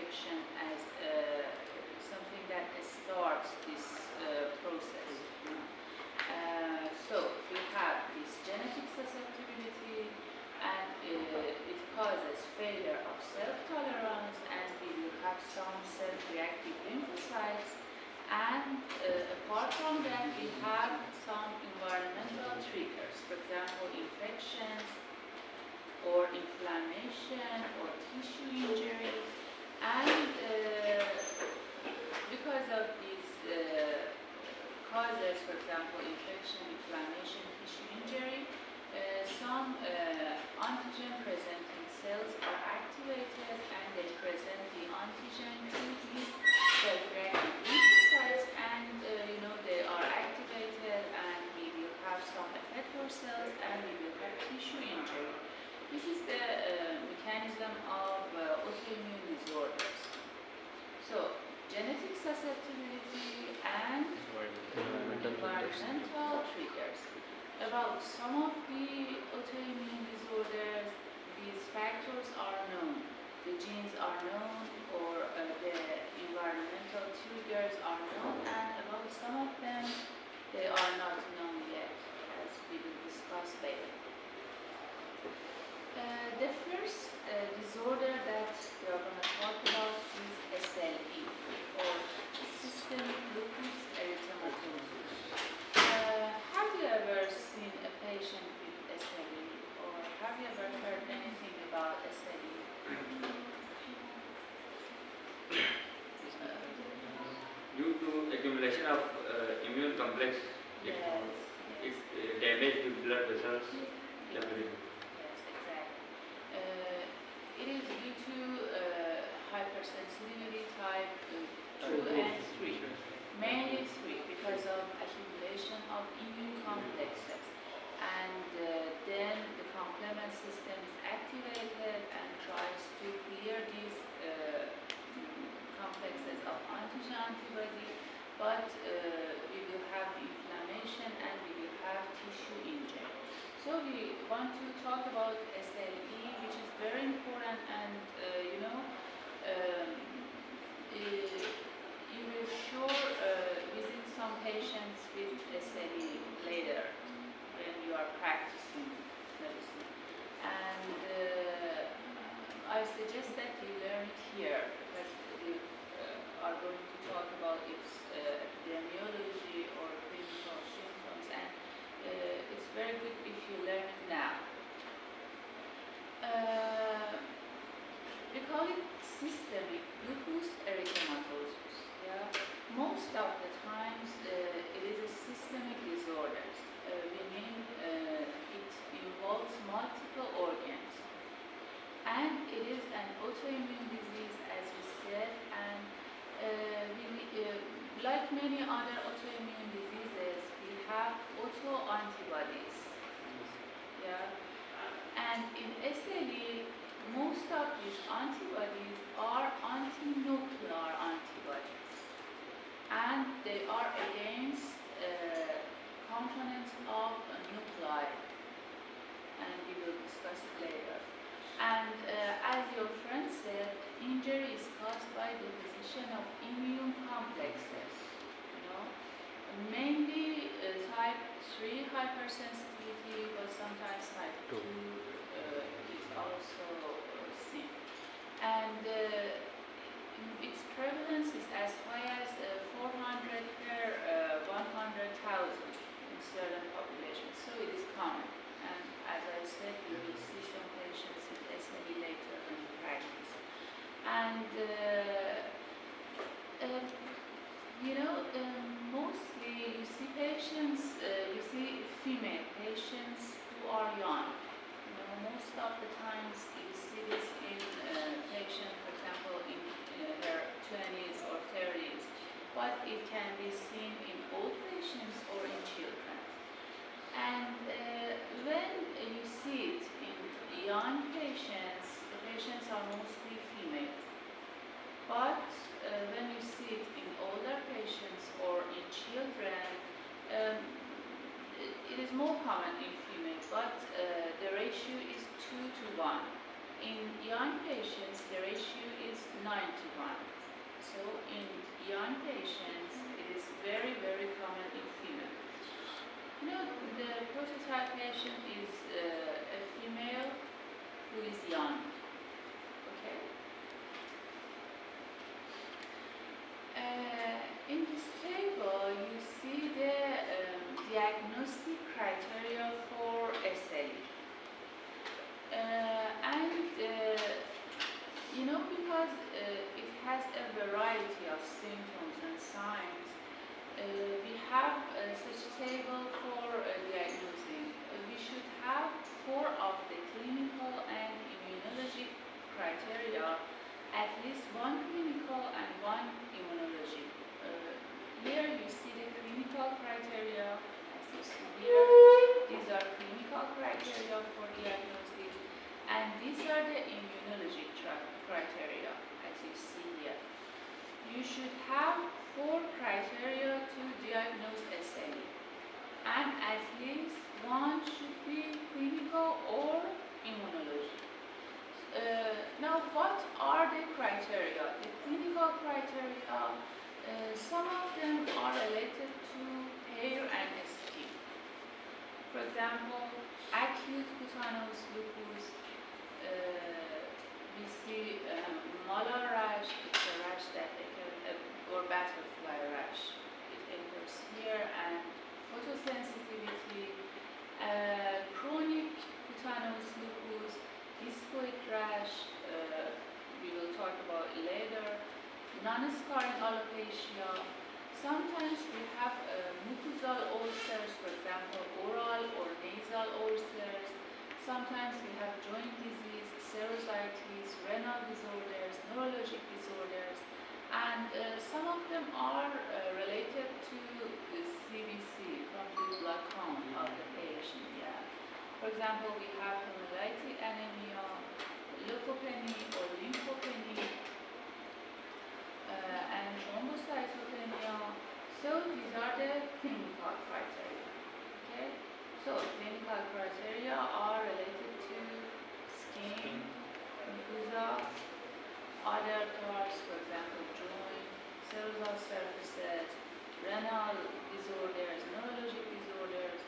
infection as something that starts this process. So we have this genetic susceptibility, and it causes failure of self-tolerance, and we will have some self-reactive lymphocytes, and apart from that we have some environmental triggers, for example infections or inflammation or tissue injury, and because of these causes, for example infection, inflammation, tissue injury, some antigen presenting cells are activated, and they present the antigen to these self-reactive lymphocytes, and they are activated, and we will have some effector cells, and we will have tissue injury. This is the mechanism of autoimmune disorders. So genetic susceptibility and environmental triggers. About some of the autoimmune disorders, these factors are known. The genes are known, or the environmental triggers are known, and about some of them, they are not known yet, as we will discuss later. The first disorder that we are going to talk about is SLE, or systemic lupus erythematosus. Have you ever seen a patient with SLE, or have you ever heard anything about SLE? Due to accumulation of immune complex, it damages the blood vessels. Yes, exactly. It is due to hypersensitivity type 2 and 3, mainly 3, because of accumulation of immune complexes. And then the complement system is activated and tries to clear these complexes of antigen-antibody, but we will have inflammation, and we will have tissue injury. So we want to talk about SLE, which is very important, and you will sure visit some patients with SLE later when you are practicing medicine. And I suggest that you learn it here, because we are going to talk about its epidemiology or clinical symptoms, and it's very good if you learn it now. We call it systemic lupus erythematosus. Yeah? Most of the times it is a systemic disorder. We mean it involves multiple organs. And it is an autoimmune disease, as we said, and like many other autoimmune diseases, we have autoantibodies. Yeah? And in SLE, most of these antibodies are antinuclear antibodies, and they are against components of nuclei, and we will discuss it later. And as your friend said, injury is caused by deposition of immune complexes, mainly type 3 hypersensitivity, but sometimes type 2 is also seen. And its prevalence is as high as 400 per 100,000 in certain populations, so it is common. And as I said, you will see some patients with SLE later in practice. And mostly you see patients, you see female patients who are young. Most of the times you see this in patients, for example, in their 20s or 30s, but it can be seen in old patients or in children. And when you see it in young patients, the patients are mostly female. But when you see it in older patients or in children, it is more common in female, but the ratio is 2 to 1. In young patients, the ratio is 9:1. So in young patients, it is very, very common in female. You know, the prototype patient is a female who is young. Okay. In this table, you see the diagnostic criteria for SLE. You know, because it has a variety of symptoms and signs, we have such a table for diagnosing. We should have 4 of the clinical and immunologic criteria, at least 1 clinical and 1 immunologic. Here you see the clinical criteria, as you see here. These are clinical criteria for diagnosis, and these are the immunologic criteria, as you see here. You should have 4 criteria to diagnose SLE, and at least 1 should be clinical or immunology. Now, what are the criteria? The clinical criteria, some of them are related to hair and skin. For example, acute cutaneous lupus, we see malar rash, it's a rash that occurs, or butterfly rash. It occurs here, and photosensitivity, chronic cutaneous lupus, discoid rash, we will talk about later, non-scarring alopecia. Sometimes we have mucosal ulcers, for example, oral or nasal ulcers. Sometimes we have joint disease, serositis, renal disorders, neurologic disorders, and some of them are related to CBC, complete blood count of the patient. Yeah. For example, we have hemolytic anemia, leukopenia or lymphopenia, and thrombocytopenia. So these are the clinical criteria. Okay. So clinical criteria are related to skin, mucosa, other parts, for example, joint, cellular surfaces, renal disorders, neurologic disorders,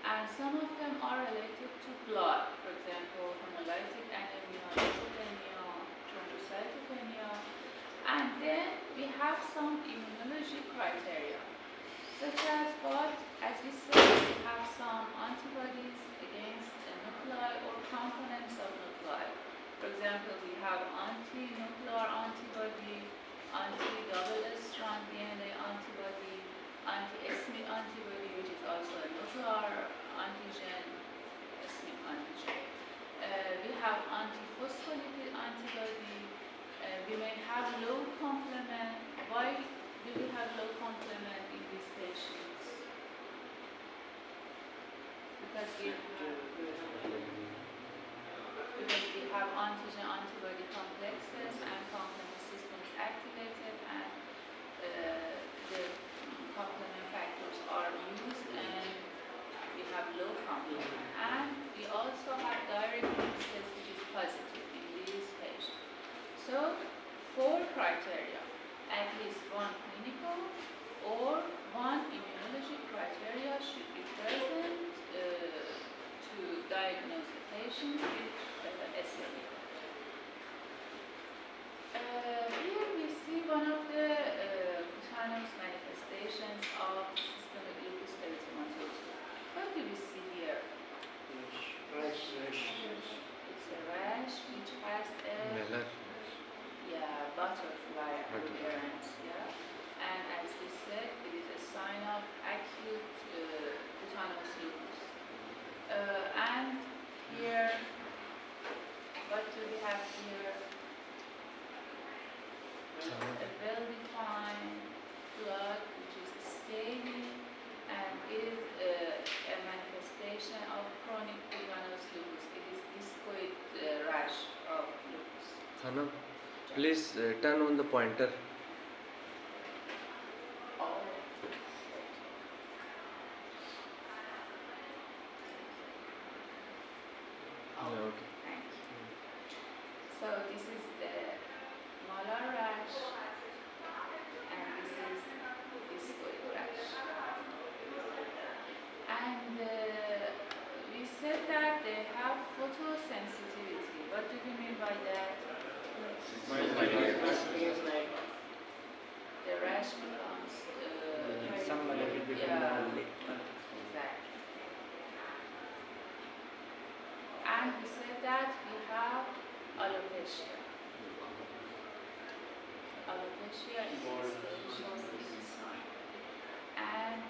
and some of them are related to blood, for example, hemolytic anemia, leukopenia, thrombocytopenia, and then we have some immunologic criteria, such as what, as we said, we have some antibodies against nuclei or components of nuclei. For example, we have anti-nuclear antibody, anti-double strand DNA antibody, anti-SMIC antibody, which is also a nuclear antigen, SMIC antigen. We have antiphospholipid antibody. We may have low complement. Why do we have low complement in these patients? Because we have antigen-antibody complexes and complement system is activated, and the complement factors are used, and we have low complement. And we also have direct instance which is positive in these patients. So 4 criteria, at least 1 clinical or 1 immunologic criteria should be present to diagnose the patient with SLE. Here we see one of the cutaneous manifestations of systemic lupus erythematosus. What do we see here? It's a rash which has a butterfly appearance. Yeah, and as we said, it is a sign of acute cutaneous lupus. And here, what do we have here? A well-defined blood which is scaly, and it is a manifestation of chronic cutaneous lupus. It is discoid rash of lupus. Hannah, please turn on the pointer. Oh, Yeah, okay. thank you. So this is the malar rash, and this is discoid rash. And we said that they have photosensitivity. What do you mean by that? The rash becomes Somewhat a little bit yeah, on the exactly. And we said that we have alopecia. Alopecia is a sign. And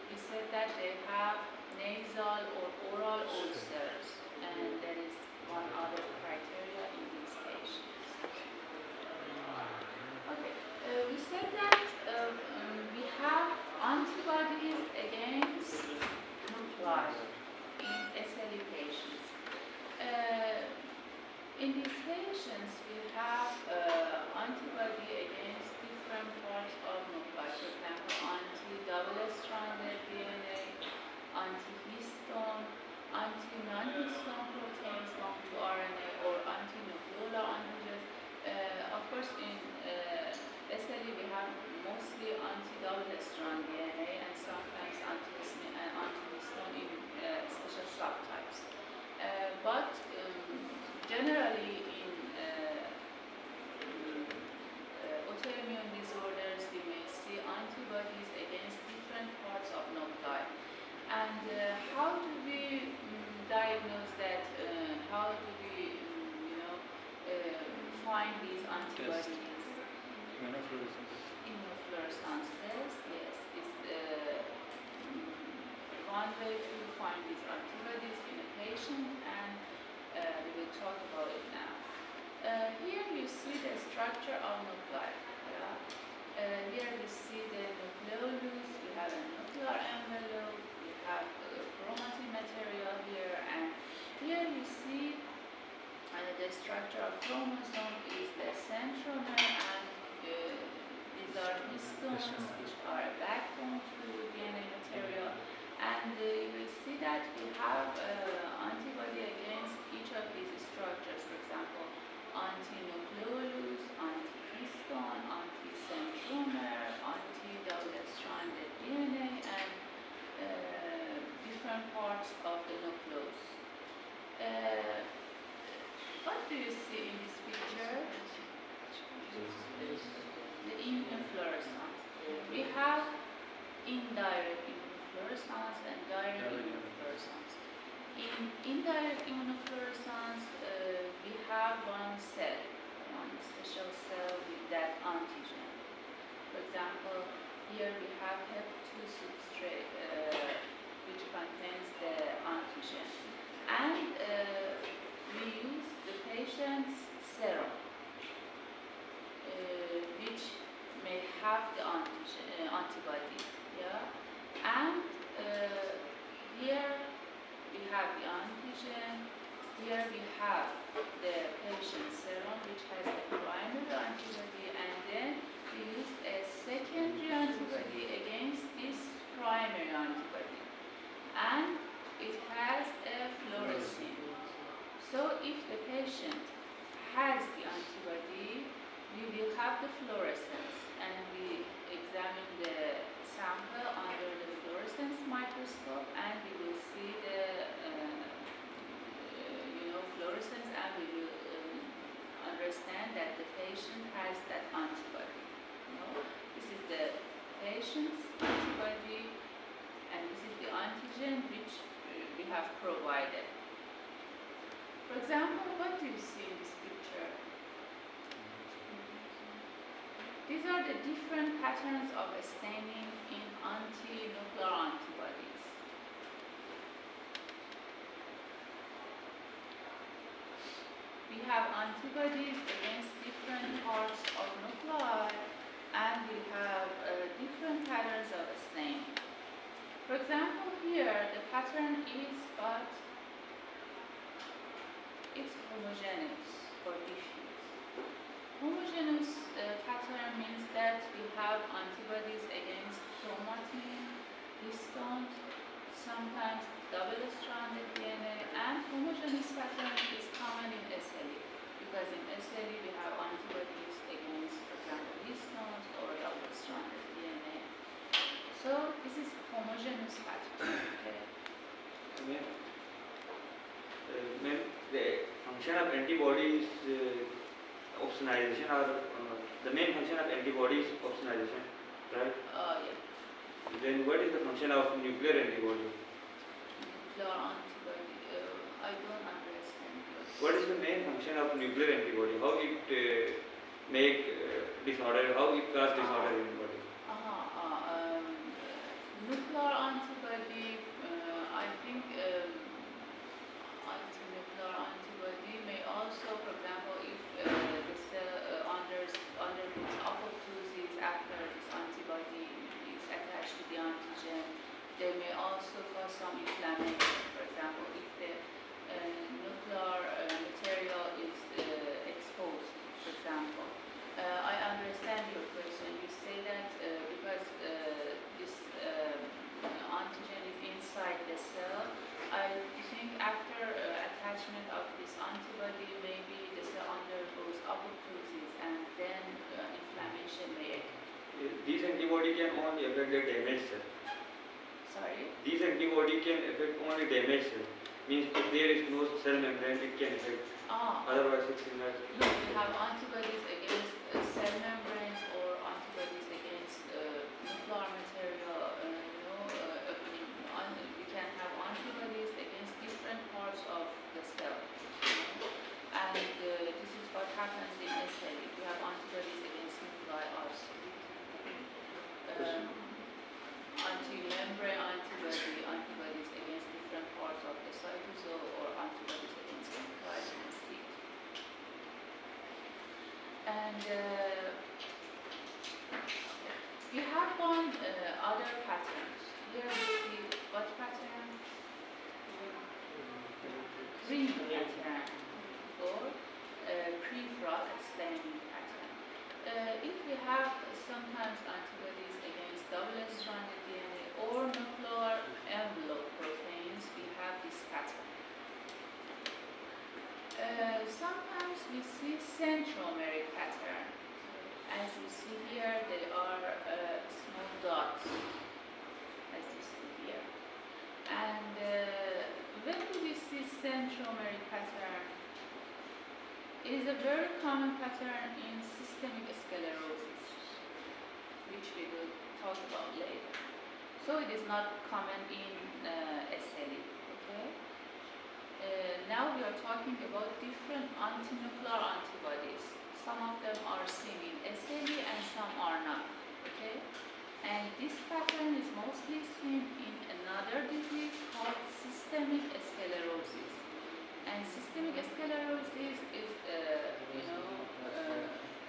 we said that they have nasal or oral ulcers, and there is one other criteria in these patients. Okay, we said that we have antibodies against nuclei in SLE patients. In these patients, we have antibody against different parts of nuclei. For example, anti-double-stranded DNA, anti-histone, anti-non-histone proteins bound to RNA, or anti-nucleolar antigens. Of course, in SLE, we have mostly anti-double-strand DNA and sometimes anti-histone in special subtypes. But generally in autoimmune disorders, we may see antibodies against different parts of nuclei. And how do we diagnose that? How do we, find these antibodies? Immunofluorescences, yes, is one way to find these antibodies in a patient, and we will talk about it now. Here you see the structure of nuclei. Yeah? Here we see the nucleolus, we have a nuclear envelope, we have chromatin material here, and here you see the structure of chromosome is the centromere, and these are histones, which are a backbone to DNA material. And you will see that we have antibody against each of these structures. For example, anti-nucleolus, anti-histone, anti-centromere, anti-double-stranded DNA, and different parts of the nucleus. What do you see in this picture? The immunofluorescence. We have indirect immunofluorescence and direct immunofluorescence. In indirect immunofluorescence, we have one special cell with that antigen. For example, here we have HEP2 substrate, which contains the antigen. And we use the patient's serum, which may have the antibody. Yeah? And here we have the antigen, here we have the patient's serum, which has the primary antibody, and then we use a secondary antibody against this primary antibody. And it has a fluorescein. So if the patient has the antibody, we will have the fluorescence, and we examine the sample under the fluorescence microscope, and we will see the fluorescence, and we will understand that the patient has that antibody. This is the patient's antibody, and this is the antigen which we have provided. For example, what do you see in this picture? These are the different patterns of staining in anti-nuclear antibodies. We have antibodies against different parts of nuclei, and we have different patterns of staining. For example, here the pattern is but it's homogeneous or diffuse. Homogeneous pattern means that we have antibodies against chromatin, histones, sometimes double-stranded DNA, and homogeneous pattern is common in SLE because because in SLE we have antibodies against, for example, histones or double-stranded DNA. So this is homogeneous pattern. Okay. Ma'am, the function of antibodies opsonization, or the main function of antibodies opsonization, right? Yeah. Then what is the function of nuclear antibody? Nuclear antibody. I don't understand. What is the main function of nuclear antibody? How it make disorder? How it cause disorder in the body? Nuclear antibody. I think anti-nuclear antibody may also, for example, if the cell undergoes apoptosis after this antibody is attached to the antigen, they may also cause some inflammation. For example, if the nuclear material is exposed, for example. I understand your question. You say that because this antigen is inside the cell, I think after attachment of this antibody, maybe the cell undergoes apoptosis and then inflammation may occur. These antibody can only affect the damaged cell. Sorry? These antibody can affect only damaged cell. Means if there is no cell membrane, it can affect. Otherwise, it will not. Look, we have antibodies against cell membranes or antibodies against nuclear material. We can have antibodies against different parts of the cell. And this is what happens in SLE. We have antibodies against nuclei also. Anti-membrane antibodies against different parts of the cytosol, or antibodies against nuclei and seed. And we have one other pattern. Here we see what pattern? Ring pattern, or peripheral staining pattern. If we have sometimes antibodies against double-stranded DNA or nuclear envelope proteins, we have this pattern. Sometimes we see centromeric pattern. As you see here, they are small dots, as you see here. And when do we see centromeric pattern? It is a very common pattern in systemic sclerosis, which we will talk about later. So it is not common in SLE. Okay. Now we are talking about different anti-nuclear antibodies. Some of them are seen in SLE and some are not. Okay. And this pattern is mostly seen in another disease called systemic sclerosis. And systemic sclerosis is,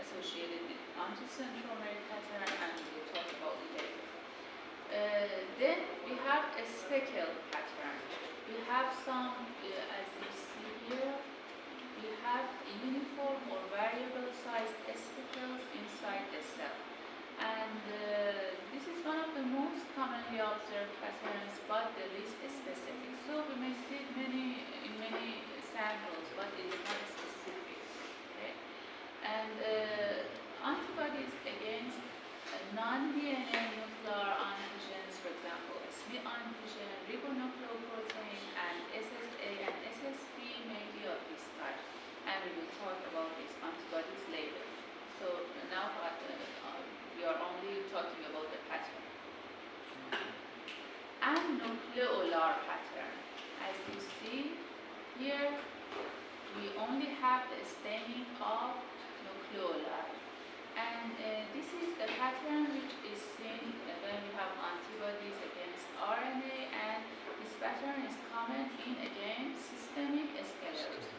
associated with anticentromeric pattern, and we'll talk about it later. Then we have a speckle pattern. We have some, as you see here, we have uniform or variable sized speckles inside the cell. And this is one of the most commonly observed patterns, but the least specific. So we may see it in many samples, but it is not specific. Okay? And antibodies against non-DNA nuclear antigens, for example, SV antigen, ribonucleoprotein, and SSA and SSP may be of this type. And we will talk about these antibodies later. So now we are only talking about the pattern. And nucleolar pattern. As you see here, we only have the staining of nucleoli. And this is the pattern which is seen when we have antibodies against RNA, and this pattern is common in, again, systemic sclerosis.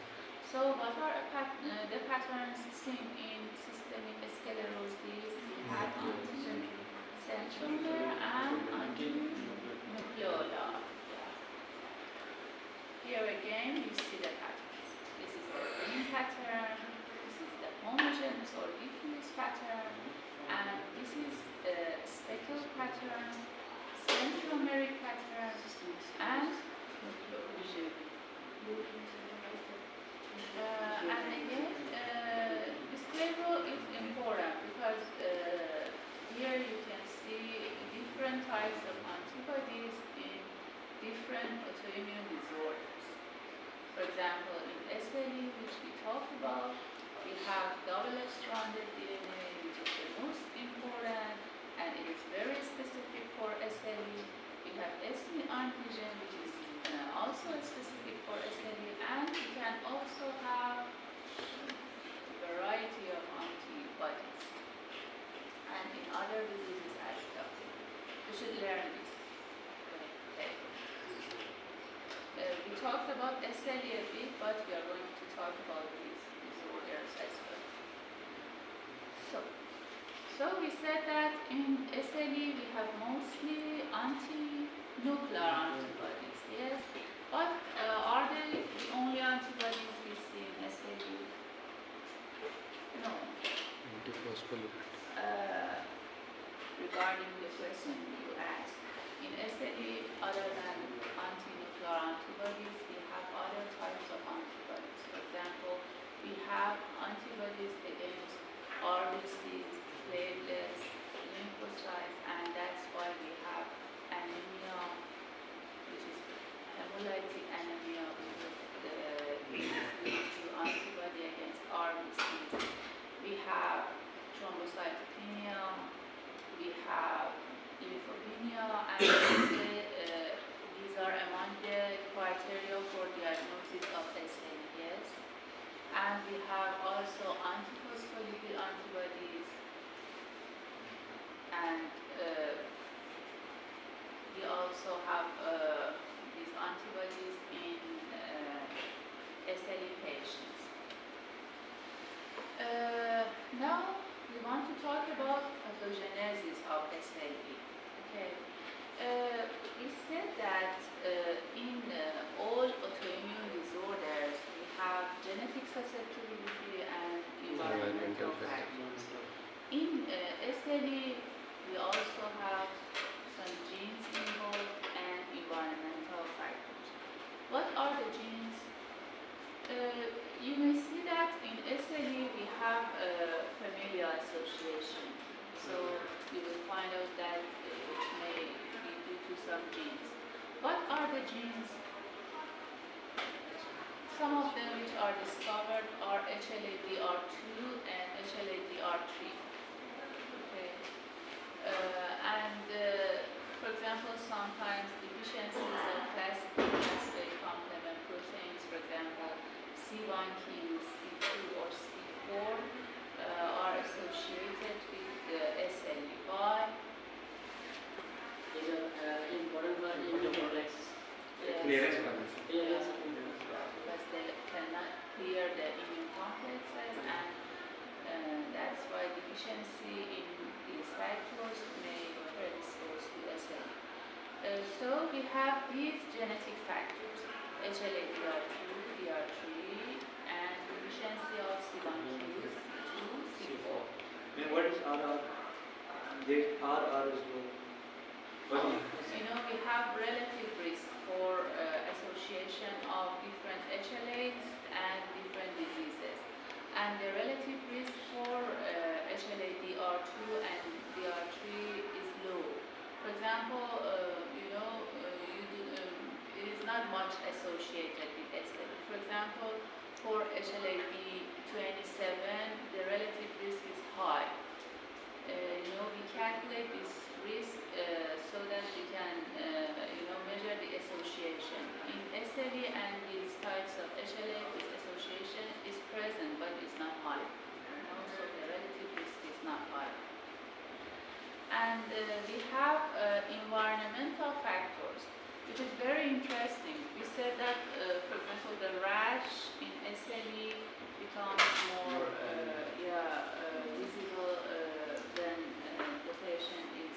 So what are the patterns seen in systemic sclerosis? We have anti-centromer and anti-nucleolar. Here again, you see the patterns. This is the ring pattern, this is the homogeneous or diffuse pattern, and this is the speckle pattern, centromeric pattern, and nucleolar. And again, different types of antibodies in different autoimmune disorders. For example, in SLE, which we talked about, we have double-stranded DNA, which is the most important, and it is very specific for SLE. We have SE antigen, which is also specific for SLE, and we can also have a variety of antibodies, and in other diseases as well. We should learn this. Okay. We talked about SLE a bit, but we are going to talk about these disorders as well. So we said that in SLE we have mostly anti-nuclear antibodies, yes? But are they the only antibodies we see in SLE? No. Antiphospholipid. Regarding the question you asked, in SLE, other than anti-nuclear antibodies, we have other types of antibodies. For example, we have antibodies against RBCs, platelets, lymphocytes, and that's why we have anemia, which is hemolytic anemia, because it is due to antibody against RBCs. We have thrombocytopenia, we have lymphopenia, and these are among the criteria for diagnosis of SLE, yes. And we have also antiphospholipid antibodies, and we also have these antibodies in SLE patients. Now we want to talk about pathogenesis of SLE. Okay. We said that in all autoimmune disorders we have genetic susceptibility and environmental factors. In SLE, we also have some genes involved and environmental factors. What are the genes? You may see that in SLE we have a familial association. So you will find out that it may be due to some genes. What are the genes? Some of them which are discovered are HLA-DR2 and HLA-DR3. Okay. For example, sometimes deficiencies of classical pathway complement proteins, for example, C1q, C2, or C4, are associated with the SLE. Why? These are important for immune complex. Clearance one. Yes. Because they cannot clear the immune complexes, and that's why deficiency in these factors may predispose to SLE. So we have these genetic factors, HLA-DR2, DR3, and deficiency of C1q, C2, C4. And what is RR? This RR is what? We have relative risk for association of different HLAs and different diseases. And the relative risk for HLA-DR2 and DR3 is low. For example, it is not much associated with SLE. For example, for HLA-B27, the relative risk is high. We calculate this risk so that we can, measure the association. In SLE and these types of HLA, this association is present, but it's not high. So the relative risk is not high. And we have environmental factors, which is very interesting. We said that, for example, the rash in SLE becomes more visible when the patient is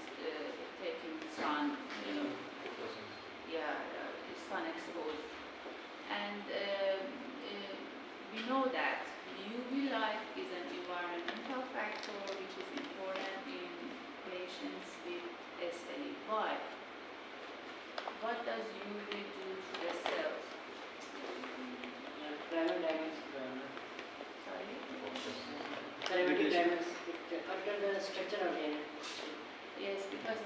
taking sun, is sun exposed. And we know that UV light is an environmental factor which is important in patients with SLE. Why? What does UV do to the cells? Private diamonds. Sorry? Private diamonds. It alters the structure of DNA. Yes, because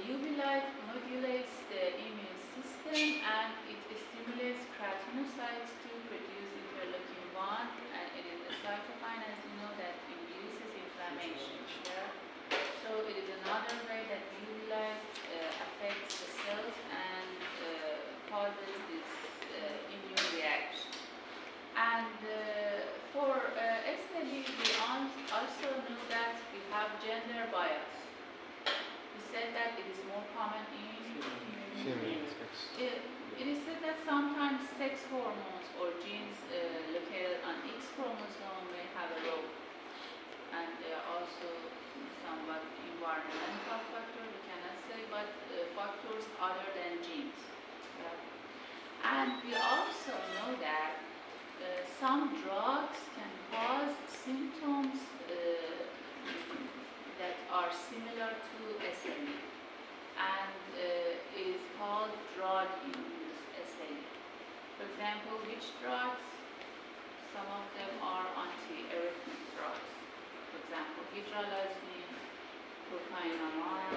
UV light modulates the immune system and it stimulates keratinocytes to produce interleukin-1, and it is a cytokine, as you know, that induces inflammation. Yeah? So it is another way that UV light affects the cells and causes this immune reaction. And for SLE, we also know that we have gender bias. We said that it is more common in Females. it is said that sometimes sex hormones or genes located on X chromosome may have a role, and there are also somewhat environmental factors, we cannot say, but factors other than genes. Yeah. And we also know that some drugs can cause symptoms that are similar to SLE, and is called drug-induced SLE. For example, which drugs? Some of them are anti-arrhythmic drugs. For example, hydralazine, propranolol,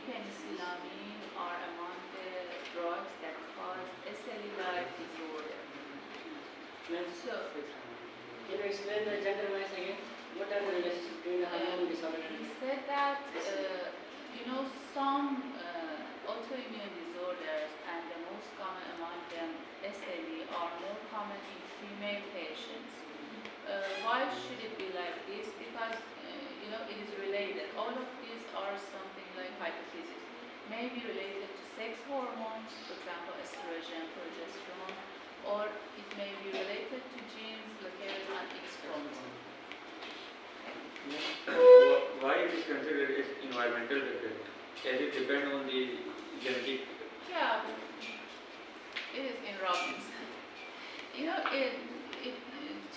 penicillamine are among the drugs that cause SLE-like disorder. So, can you explain the gender bias again? What are the relations between the hormone disorder and he said that some autoimmune disorders, and the most common among them, SLE, are more common in female patients. Why should it be like this? Because it is related. All of these are something like hypothesis. May be related to sex hormones, for example, estrogen, progesterone, or it may be related to genes located on X chromosome. Why it is considered as environmental factor? Does it depend on the genetic? Yeah, it is in Robbins.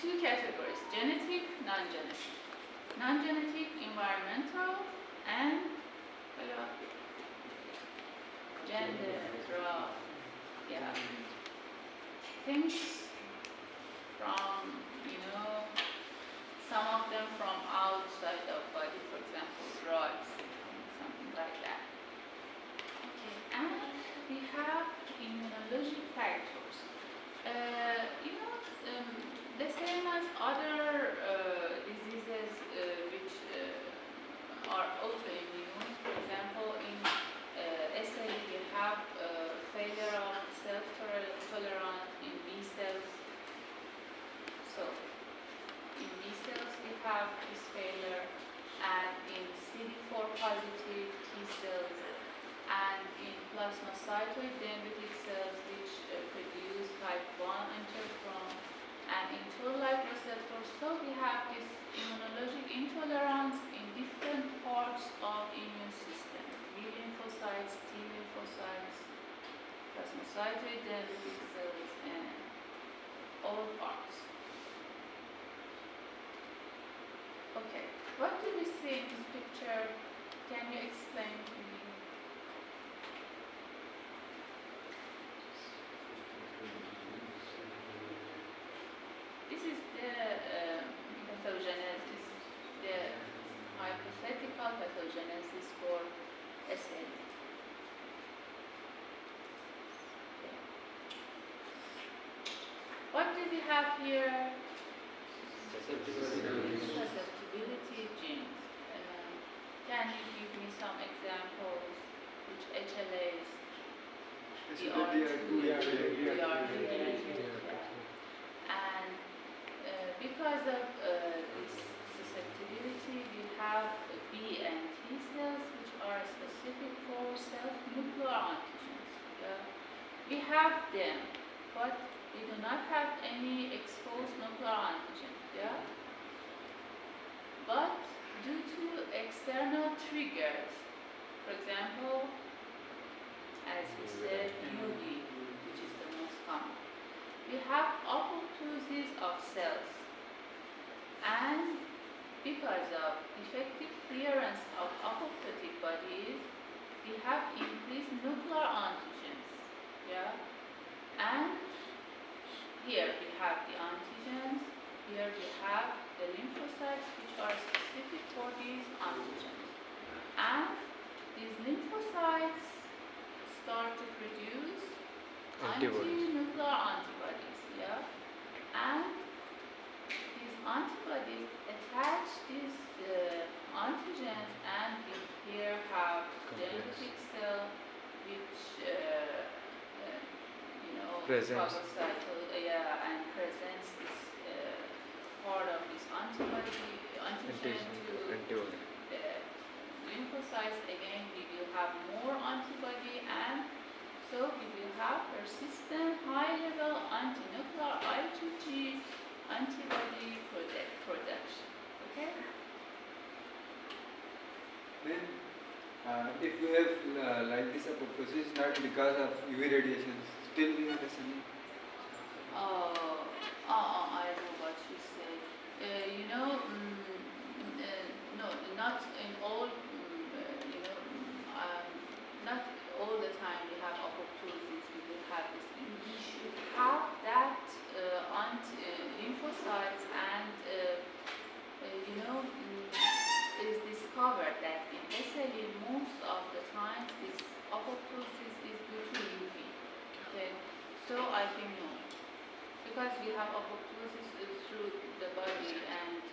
Two categories: genetic, non-genetic. Non-genetic, environmental, and gender, yeah. Things from, some of them from outside the body, for example, drugs, something like that. Okay, and we have immunologic factors. The same as other diseases which are autoimmune. For example, in SLE we have failure of self-tolerance in B cells. So in B cells we have this failure, and in CD4 positive T cells, and in plasmacytoid dendritic cells which produce type 1 interferon, and in toll-like receptors. So we have this immunologic intolerance in different parts of immune system: B lymphocytes, T lymphocytes, plasmacytoid dendritic cells, and all parts. Okay, what do we see in this picture? Can you explain to me? This is the pathogenesis, the hypothetical pathogenesis for SLE. What do we have here? Susceptibility genes. Can you give me some examples which HLAs? And because of this susceptibility, we have B and T cells which are specific for self-nuclear antigens. We have them, but we do not have any exposed nuclear antigen. But due to external triggers, for example, as we said, UV, which is the most common, we have apoptosis of cells, and because of defective clearance of apoptotic bodies, we have increased nuclear antigens. And here we have the antigens, here we have the lymphocytes which are specific for these antigens. And these lymphocytes start to produce Antibodies. anti-nuclear antibodies, yeah, and these antibodies attach these antigens, and we here have dendritic cell which Presents. phagocytal, yeah, and presents this part of this antigen to Antibody. the lymphocytes. Again, we will have more antibody, and so we will have persistent high-level anti-nuclear IgG antibody production. Okay? Then, if you have like this apoptosis not because of UV radiations, still we have SLE. I know what you say. No, not in all, not all the time we have apoptosis, we will have this. We should have that lymphocytes, and it is discovered that in SLE most of the time this apoptosis is due to UV. Okay, so I think no, because we have apoptosis through the body, and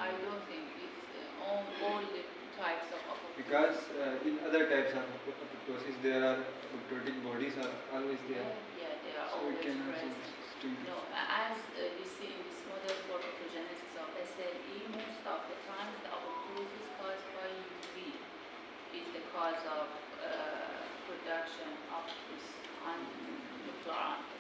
I don't think it's all the types of apoptosis. Because in other types of apoptosis there are apoptotic bodies are always there. Yeah, they are So always it can also present. stimulate. No, as we see in this model for pathogenesis of SLE, most of the times the apoptosis caused by UV is the cause of production of this nuclear antigens.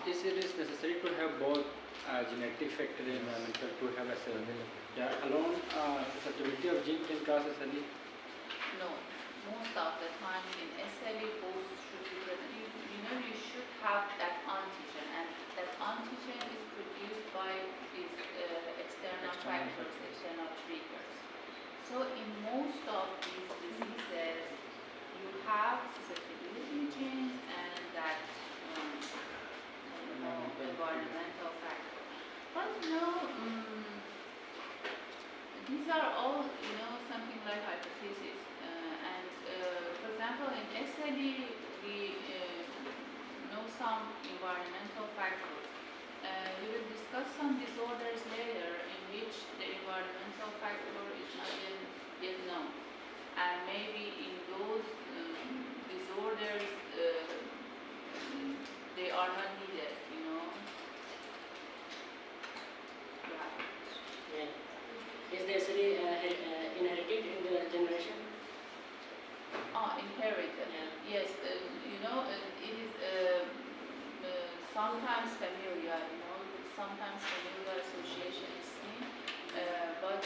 Is it is necessary to have both genetic factor and environmental to have SLE? That alone, susceptibility of gene can cause SLE? No, most of the time in SLE both should be present. You should have that antigen, and that antigen is produced by these external factors, external triggers. So in most of these diseases, you have susceptibility genes and that environmental factor. But these are all something like hypotheses. And for example, in SLE, we know some environmental factors. We will discuss some disorders later in which the environmental factor is not yet known. And maybe in those disorders, they are not needed, Yeah. Is the SLE inherited in the generation? Inherited. Yeah. Yes, it is sometimes familiar, sometimes familiar association is seen, but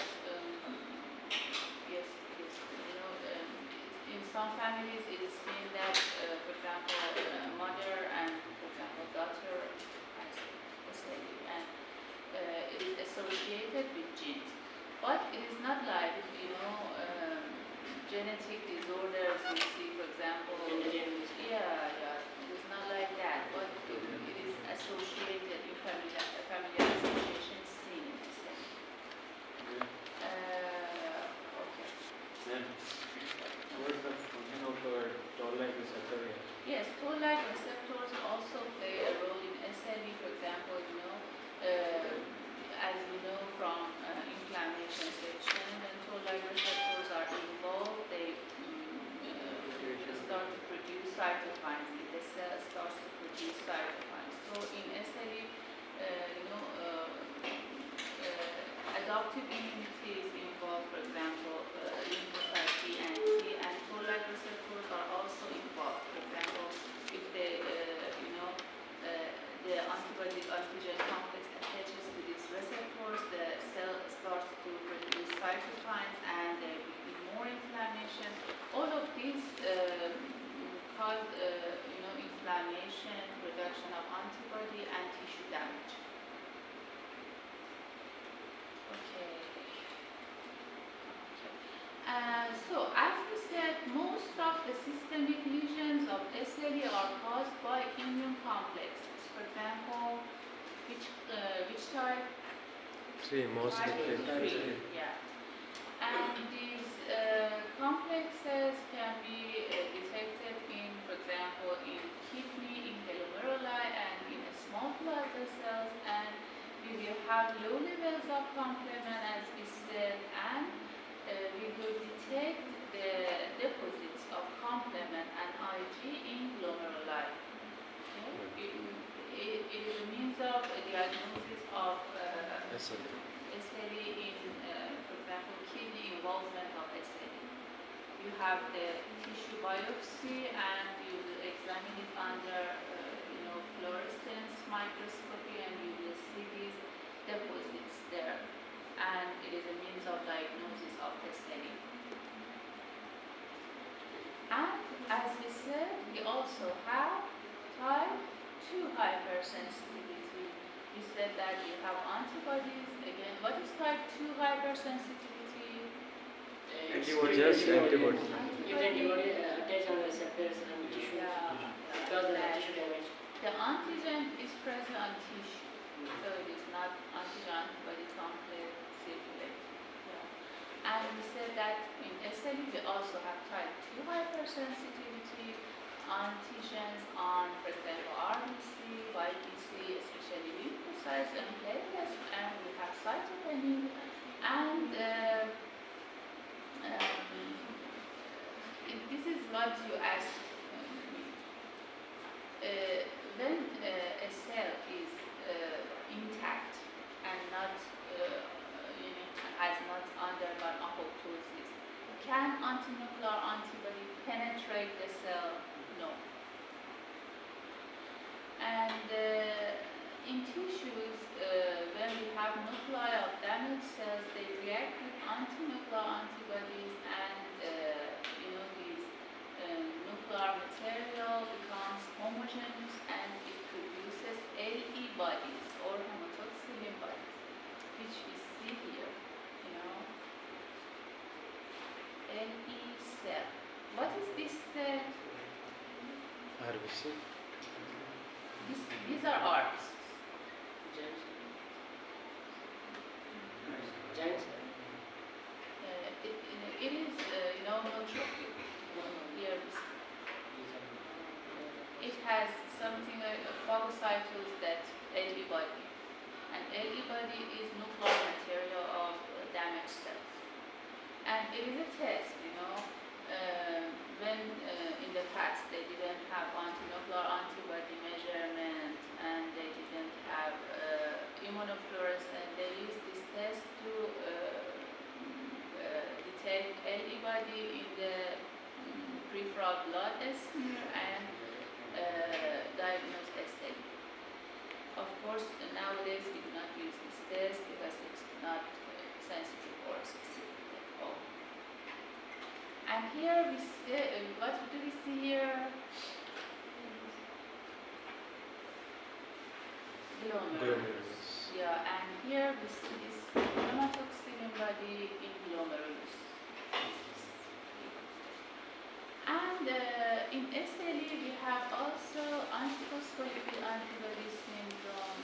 yes, in some families it is seen that, for example, mother and, for example, daughter has SLE, and it is associated with genes. But it is not like, genetic disorders we see, for example. Yeah, it is not like that, but it is associated in familial association seen. Okay. Then, what is the function of toll-like receptor here? Yes, toll-like receptors also play a role in SLE. For example, as you know from inflammation section, when toll-like receptors are involved, they start to produce cytokines. The cell starts to produce cytokines. So in SLE, adaptive immunity is involved. For example, lymphocyte T and T, and toll-like receptors are also involved. For example, if the antibody-antigen complex attaches to these receptors, the cell starts to produce cytokines, and there will be more inflammation. All of these cause inflammation, production of antibody, and tissue damage. Okay. So as we said, most of the systemic lesions of SLE are caused by immune complexes. For example, which type? Three, mostly three. Yeah. And these complexes can be detected in, for example, in kidney, in glomeruli, and in small blood vessels. And we will have low levels of complement, as we said, and we will detect the deposits of complement and Ig in glomeruli. Okay? It is a means of diagnosis of SLE. SLE in, for example, kidney involvement of SLE. You have the tissue biopsy and you will examine it under, fluorescence microscopy, and you will see these deposits there. And it is a means of diagnosis of SLE. And as we said, we also have type 2 hypersensitivity. We said that you have antibodies. Again, what is type 2 hypersensitivity? Just antibody. If the antibody attach on receptors and tissue, because the tissue damage. The antigen is present on tissue, so it is not antigen-antibody complex circulate. Yeah. And we said that in SLE we also have type 2 hypersensitivity, antigens on, for example, RBC, YBC, especially lymphocytes and platelets, and we have cytopenia. And this is what you asked me. When a cell is intact and not, has not undergone apoptosis, can antinuclear antibody penetrate the cell? No. And in tissues, when we have nuclei of damaged cells, they react with antinuclear antibodies, and these nuclear material becomes homogeneous and it produces LE bodies or hematoxylin bodies, which we see here. LE cell. What is this cell? RBC. These are RBCs. Giants. It is, neutrophic. Here, it has something like a phagocytose, that LE body. And LE body is nuclear material of damaged cells. And it is a test, when in the past they didn't have antinuclear antibody measurement and they didn't have immunofluorescence, they used this test to detect LE body in the peripheral blood smear and diagnose SLE. Of course, nowadays we do not use this test because it's not sensitive or specific at all. And here we see, what do we see here? Glomerulus. Yeah, and here we see this hematoxylin body in glomerulus. And in SLE we have also antiphospholipid antibody syndrome,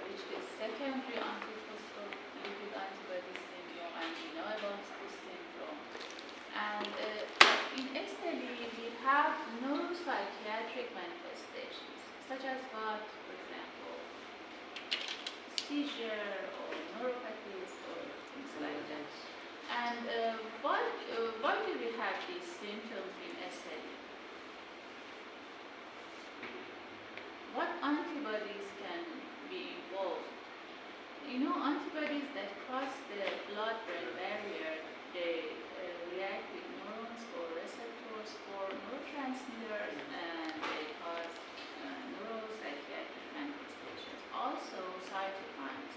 which is secondary antiphospholipid antibody syndrome, and we know about this syndrome. And in SLE we have neuropsychiatric manifestations, such as what, for example, seizure or neuropathies or things like that. And why do we have these symptoms in SLE? What antibodies can be involved? Antibodies that cross the blood-brain barrier, they react with neurons or receptors for neurotransmitters, and they cause neuropsychiatric manifestations. Also, cytokines.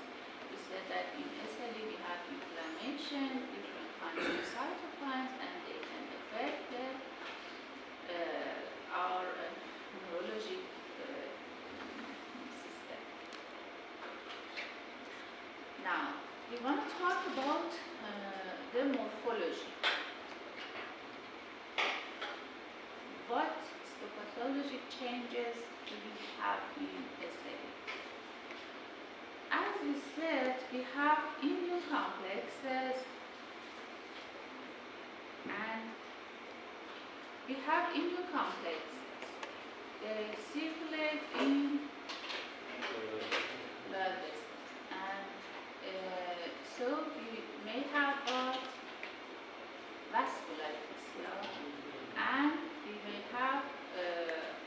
We said that in SLE we have inflammation, different kinds of cytokines, and they can affect our neurologic system. Now, we want to talk about the morphology. What histopathologic changes do we have in SLE? As we we said, we have immune complexes and we have immune complexes. They circulate in blood vessels, and so we may have got vasculitis, and we may have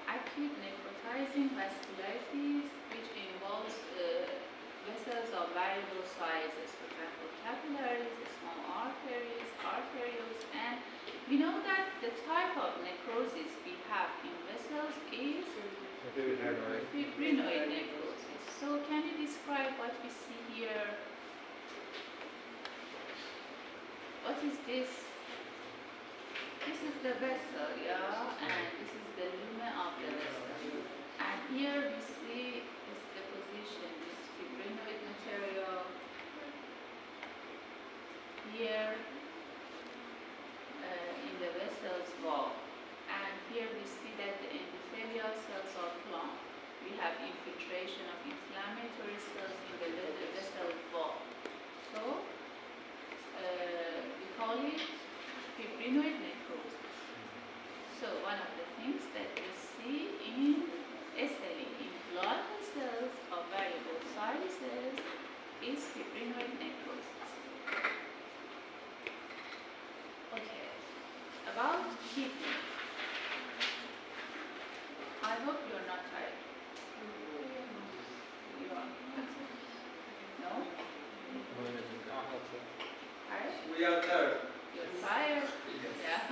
acute necrotizing vasculitis, which involves vessels of variable sizes, for example, capillaries, small arteries, arterioles, and we know that the type of necrosis we have in vessels is fibrinoid necrosis. So can you describe what we see here? What is this? This is the vessel, and this is the lumen of the vessel. And here we see this deposition, this fibrinoid material. Here in the vessel's wall. And here we see that the endothelial cells are plump. We have infiltration of inflammatory cells in the vessel wall. So we call it fibrinoid necrosis. So one of the things that we see in SLE, in blood vessels of variable sizes, is fibrinoid necrosis. Okay, about kidney. I hope you're not tired. You are? No? Tired? We are third. You're tired? Yeah.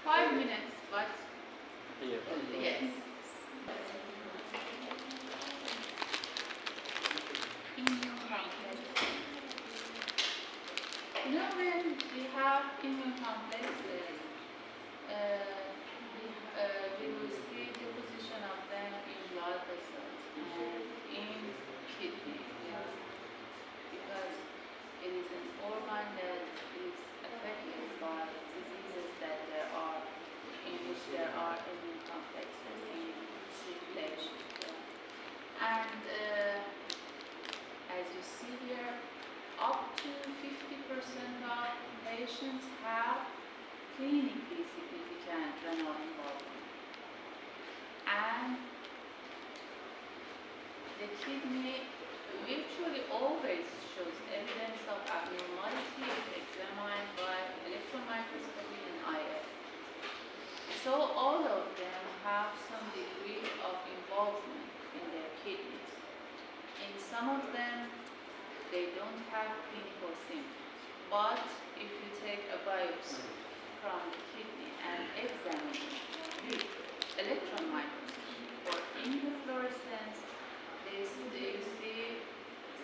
5 minutes, but yes. Immune complexes. You know, when we have immune complexes, we will see the position of them in blood vessels and in kidney, because it is an organ that is affected by diseases that there are, in which there are immune complexes in circulation. And as you see here, up to 50% of patients have clinically significant renal involvement. And the kidney virtually always shows evidence of abnormality if examined by electron microscopy and IF. So all of them have some degree of involvement in their kidneys. In some of them, they don't have clinical symptoms. But if you take a biopsy from the kidney and examine it with electron microscopy or immunofluorescence, you see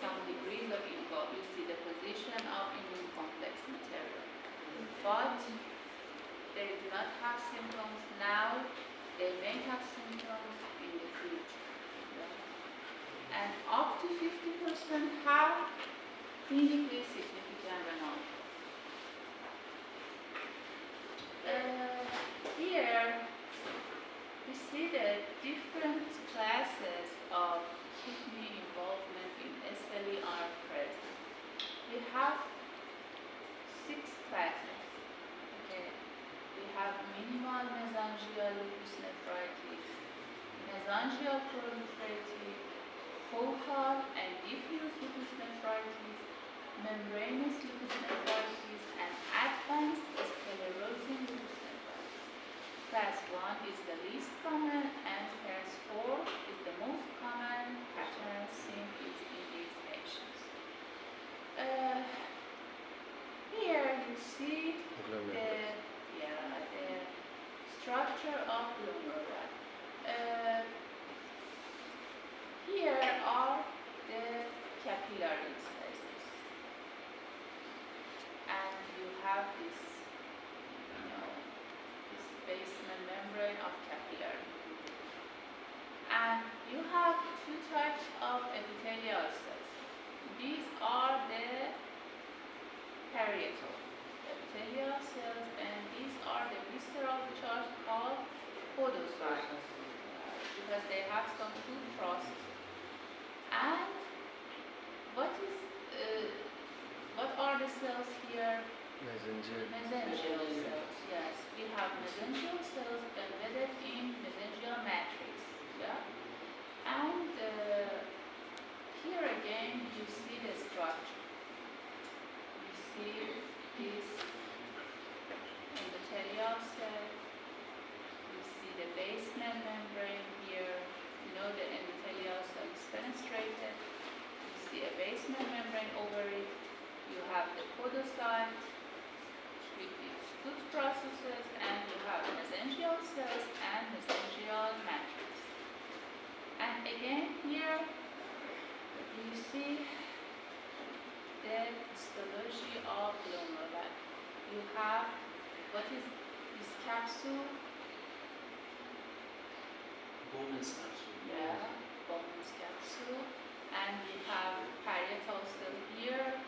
some degrees of involvement. You see the position of immune complex material. But they do not have symptoms now. They may have symptoms in the future. And up to 50% have clinically significant renal. Here we see the different classes of kidney involvement in SLE are present. We have 6 classes. Okay. We have minimal mesangial lupus nephritis, mesangial proliferative, focal and diffuse lupus nephritis, membranous lupus nephritis, and advanced sclerosing lupus nephritis. Class 1 is the least common, and class 4 is the most common pattern seen in these patients. Here you see the structure of glomeruli. Here are the capillary spaces, and you have this, this basement membrane of capillary. And you have 2 types of epithelial cells. These are the parietal epithelial cells, and these are the visceral, which are called podocytes, because they have some food processes. And mesangial. Mesangial cells, yes. We have mesangial cells embedded in mesangial matrix, yeah. And here again, you see the structure. You see this endothelial cell. You see the basement membrane here. You know the endothelial cell is fenestrated. You see a basement membrane over it. You have the podocyte with its good processes, and you have mesangial cells and mesangial matrix. And again here, you see the histology of glomeruli. You have, what is this capsule? Bowman's capsule. Yeah, Bowman's capsule. And we have parietal cell here.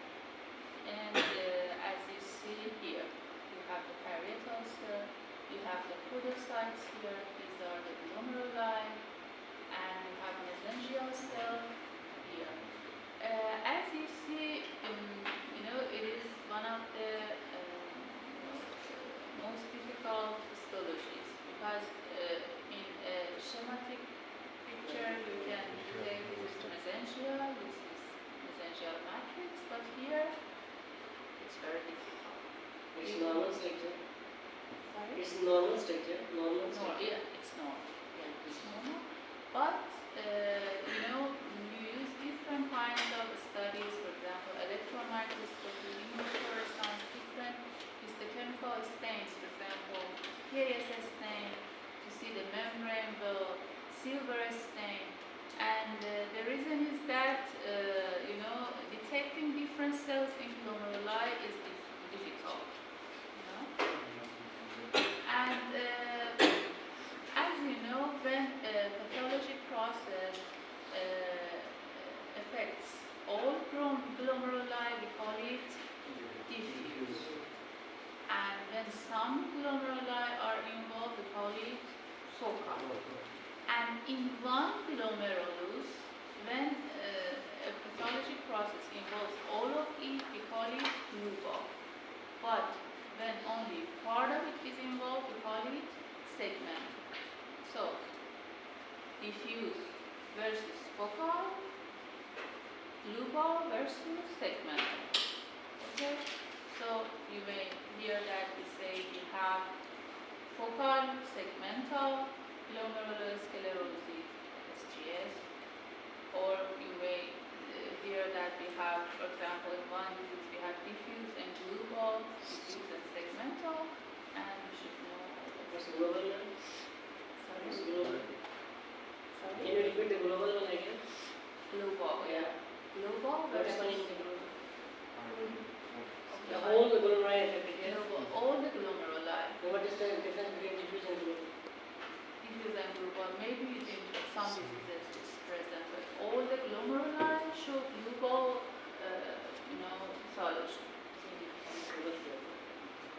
And as you see here, you have the parietal cell, you have the podocytes here, these are the glomeruli, and you have mesangial cell here. As you see, it is one of the most difficult histologies because in a schematic picture you can detect this is mesangial, this is mesangial matrix, but here it's very difficult. It's normal structure. Sorry? It's normal structure. Normal No, structure. yeah, it's normal. Yeah, it's normal. But you use different kinds of studies, for example, electron microscopy, immunofluorescence, different histochemical stains, for example, KSS stain, to see the membrane build, silver stain. And the reason is that, detecting different cells in glomeruli is difficult. And as you know, when a pathologic process affects all glomeruli, we call it diffuse. And when some glomeruli are involved, we call it focal. And in one glomerulus, when a pathologic process involves all of it, we call it lubal. But when only part of it is involved, we call it segment. So, diffuse versus focal, lubal versus segmental. Okay? So, you may hear that we say we have focal, segmental, glomerulosclerosis, SGS, or you may hear that we have, for example, in one disease we have diffuse and lubal, diffuse and segmental, and you should know all of What's this. global one? Sorry? What's global? Sorry? Can you repeat the global one again? Lubal, yeah. Lubal What is versus happening in the global? okay, The whole glomeruli affected here. lubal, all the glomeruli. Then what is the difference between diffuse and global? Diffuse and lubal, maybe in some diseases it's present, but all the glomeruli show lubal, pathology.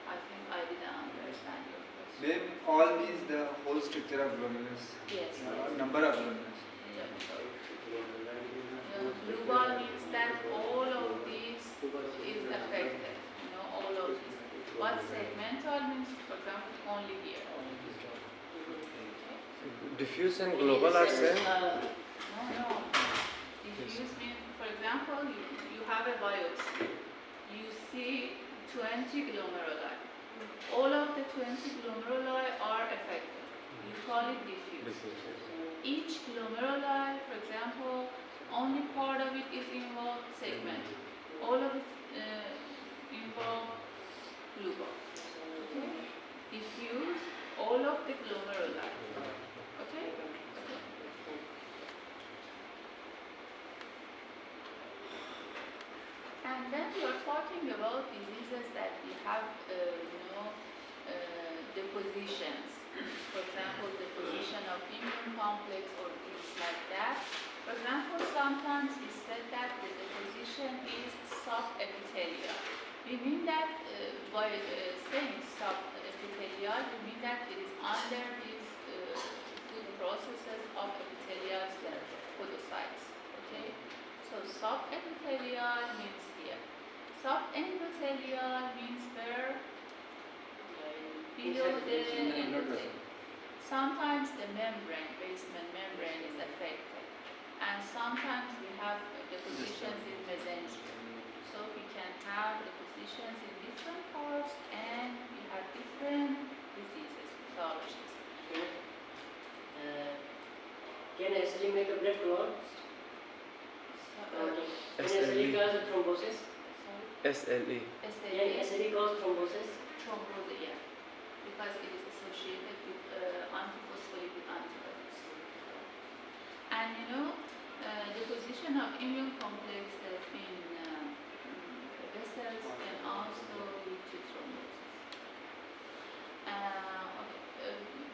I think I didn't understand your question. Name all these the whole structure of glomerulus. Yes. Number of glomerulus. Yeah. Lubal means that all of these is affected, all of these. But segmental means, for example, only here. Diffuse and global are same. No. Diffuse means, for example, you have a biopsy. You see 20 glomeruli. All of the 20 glomeruli are affected. You call it diffuse. Each glomeruli, for example, only part of it is involved segment. All of it involved lubal. Okay? Diffuse, all of the glomeruli. Okay? And then we are talking about diseases that we have, depositions. For example, deposition of immune complex or things like that. For example, sometimes we said that the deposition is subepithelial. We mean that by saying subepithelial, we mean that it is under these food processes of epithelial cells, podocytes. Okay? So subepithelial means here. Subendothelial means where below Inside the in the blood endothelium. vessel. Sometimes the membrane, basement membrane is affected. And sometimes we have depositions in mesenteric. So we can have depositions in different parts and we have different diseases, pathologies. Okay. Can SLE make a blood clot? So, Can SLE. SLE cause a thrombosis? sorry, SLE. Can SLE cause thrombosis? thrombosis, yeah, because it is associated with antiphospholipid antibodies. And you know, deposition of immune complexes in vessels can also lead to thrombosis.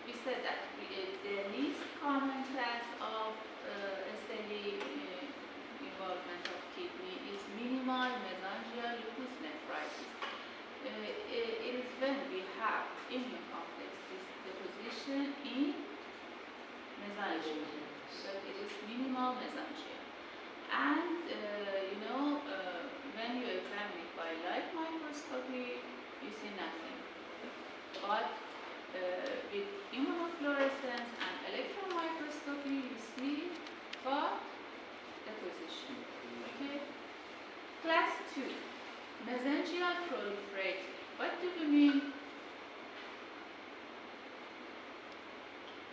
We said that the least common class of SLE involvement of kidney is minimal mesangial lupus nephritis. It is when we have immune complex deposition in mesangium, but it is minimal mesangium. And you know, when you examine it by light microscopy, you see nothing. But with immunofluorescence and electron microscopy, you see what deposition. Okay. Class 2, mesangial proliferative. What do we mean?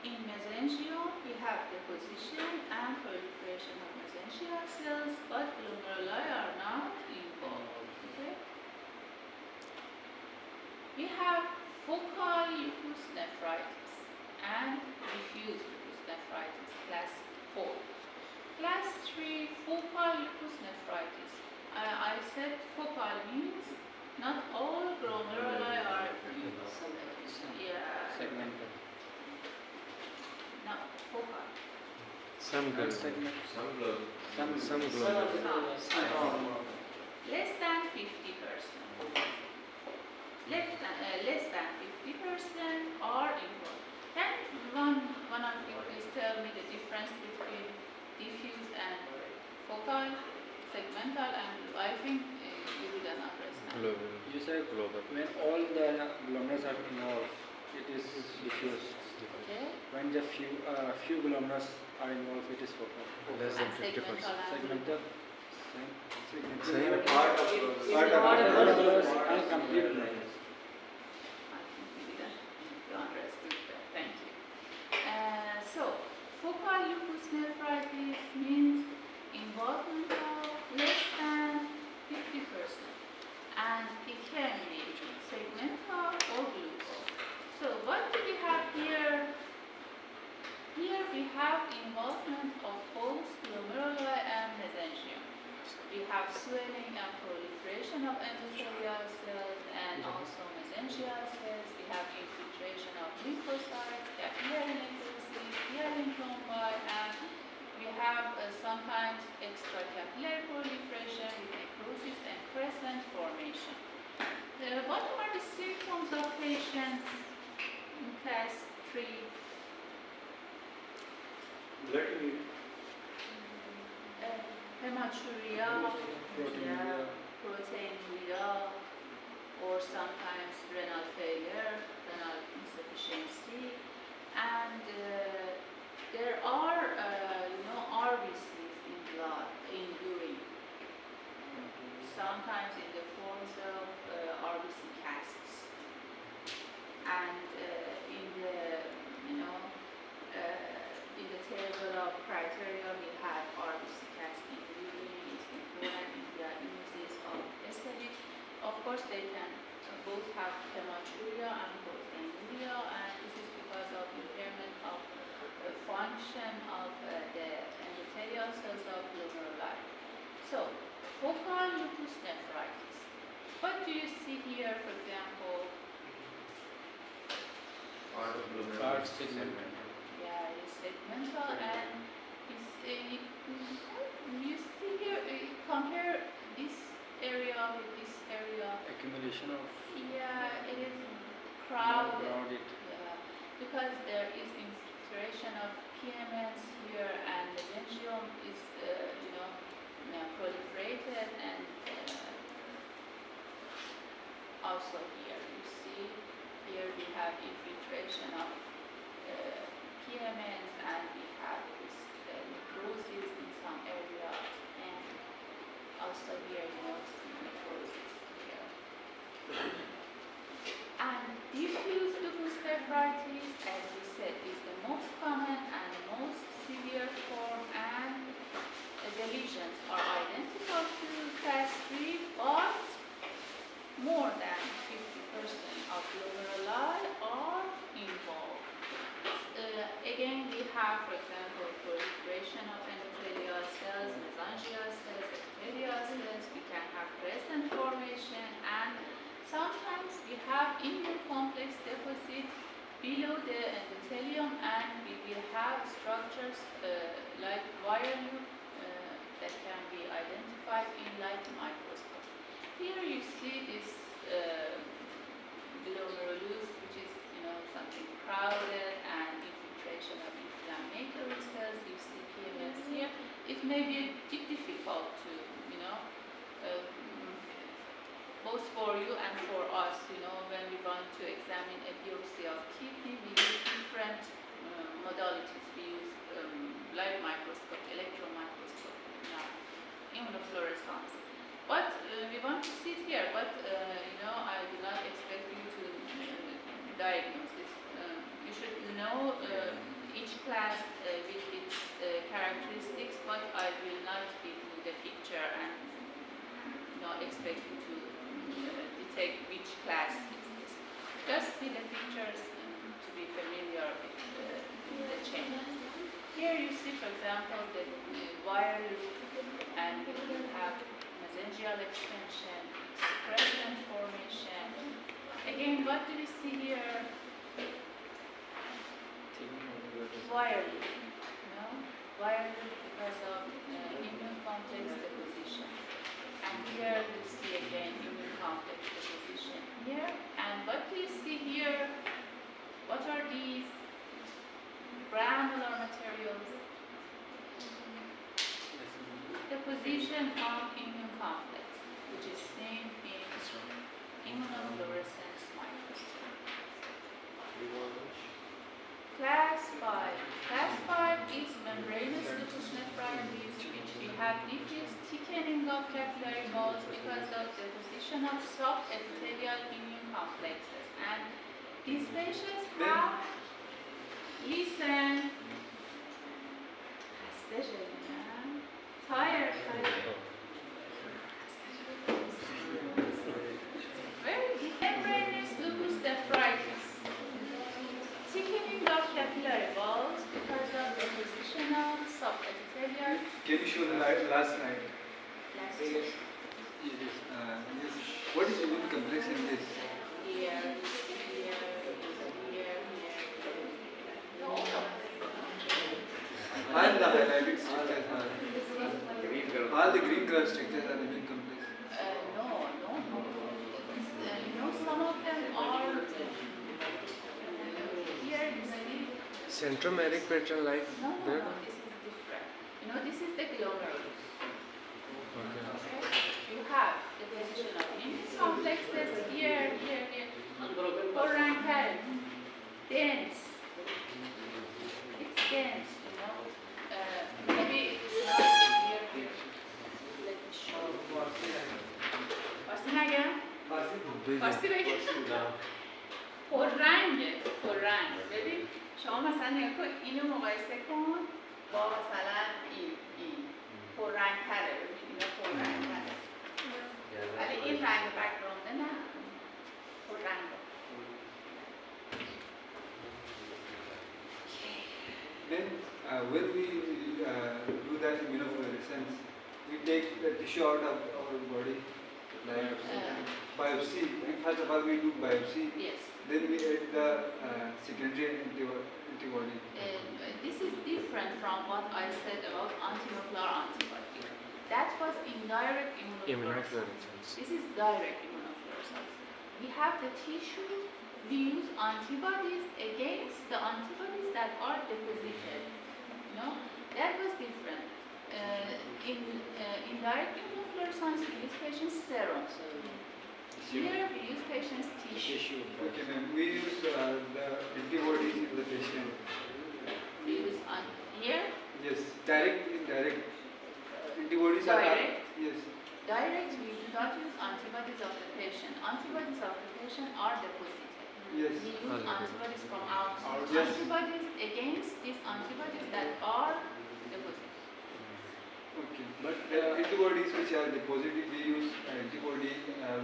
In mesangium, we have deposition and proliferation of mesangial cells, but glomeruli are not involved. Okay. We have focal lupus nephritis and diffuse lupus nephritis, class 4. Class 3, focal lupus nephritis. I said focal means not all glomeruli are involved. Yeah, Segmental. no, focal. Some Not girl. segment. Some Some of girl. the Less than 50%. Less than 50% are involved. Can one of you please tell me the difference between diffuse and focal, segmental, and I think you didn't understand. Global. You said Global. when all the glomeruli are involved, it is diffuse. Okay. When the few glomeruli are involved, it is focal. Less And than 50%. segmental and Segmental. Same. Part of Glomerulus and complete glomerulus. I think you understood that. Thank you. So, focal lupus nephritis means involvement of less than 50%, and it can be segmental or glucose. So, what do we have here? Here we have involvement of both glomeruli and mesangium. We have swelling and proliferation of endothelial cells and also mesangial cells. We have infiltration of lymphocytes, capillary necrosis, healing thrombi, and we have sometimes extracapillary proliferation with necrosis and crescent formation. What are the symptoms of patients in class 3? Blood in Hematuria, Proteinuria. proteinuria, or sometimes renal failure, renal insufficiency, and there are, RBCs in blood, in urine, sometimes in the forms of RBC casts, and in the, in the table of criteria we have RBC cast in urine is important in diagnosis of SLE. Of course, they can both have hematuria and proteinuria, and this is because of impairment of function of the endothelial cells of glomeruli. So, focal lupus nephritis. What do you see here, for example? Part segmental. Yeah, it's segmental, and you see here, compare this area with this area. Accumulation of Yeah, it is crowded. crowded. Yeah, because there is infiltration of PMS here, and mesangium is, proliferated, and Also here, you see, here we have infiltration of PMS, and we have this necrosis in some areas, and also here, see necrosis here. And diffuse lupus nephritis, as we said, is the most common and most severe form, and the lesions are identical to class 3, but more than 50% of glomeruli are involved. Again, we have, for example, proliferation of endothelial cells, mesangial cells, epithelial cells. We can have crescent formation, and sometimes we have immune complex deposit below the endothelium, and we will have structures like wire loop that can be identified in light microscope. Here you see this glomerulus, which is something crowded, and infiltration of inflammatory cells. You see PMS here. It may be a bit difficult to both for you and for us, when we want to examine a biopsy of kidney, we use different modalities. We use light microscope, electron microscope, immunofluorescence. But we want to see it here, but I do not expect you to diagnose this. You should know each class with its characteristics, but I will not give you the picture and expect you to detect which class is this. Just see the pictures to be familiar with the chain. Here you see, for example, the wire loop, and we will have mesangial extension, crescent formation. Again, what do we see here? Wire loop, wire loop because of immune complex deposition. And here we see again immune complex deposition here. And what do you see here? What are these granular materials? Deposition of immune complex, which is seen in immunofluorescence microscope. Class 5. Class 5 is membranous lupus nephritis, which we have diffuse thickening of capillary walls because of deposition of subepithelial immune complexes. And these patients have, listen, tired. Very membranous lupus nephritis. Thickening of capillary walls because of deposition of subepithelial. Can you show the last slide? Here, What is immune complex in this? here. All the highlighted structures are. Green color. All the green color structures are immune complex. No. Some of them are here. You see. Centromeric pattern like No, that? this is different. This is the glomerulus. Okay. You have the position of immune complexes here. Unbroken Parenchymal, dense. It's dense, maybe it's not here. Let me show. Farsi نگم؟ فارسی بگم؟ پررنگ. ببین شما مثلا نگاه کن، اینو مقایسه کن با مثلا این پررنگ‌تره. ببین اینا پررنگ‌تره. ولی این رنگ بک‌گراند نه. پررنگه. Then when we do that immunofluorescence, we take the tissue out of our body, like biopsy. First of all, we do biopsy. Yes. Then we add the secondary antibody. This is different from what I said about antimolecular antibody. That was indirect immunofluorescence. Immunofluorescence. This is direct immunofluorescence. We have the tissue. We use antibodies against the antibodies that are deposited. That was different. In indirect immunofluorescence, we use patients' serum. Here we use patient's tissue. Tissue. Okay, ma'am. We use the antibodies in the patient. We use on here. Yes, direct, indirect. Antibodies are. Direct? Yes. Direct, we do not use antibodies of the patient. Antibodies of the patient are deposited. Yes. We use antibodies from outside. Yes. Antibodies against these antibodies that are deposited. Okay. But Antibodies which are deposited, we use antibody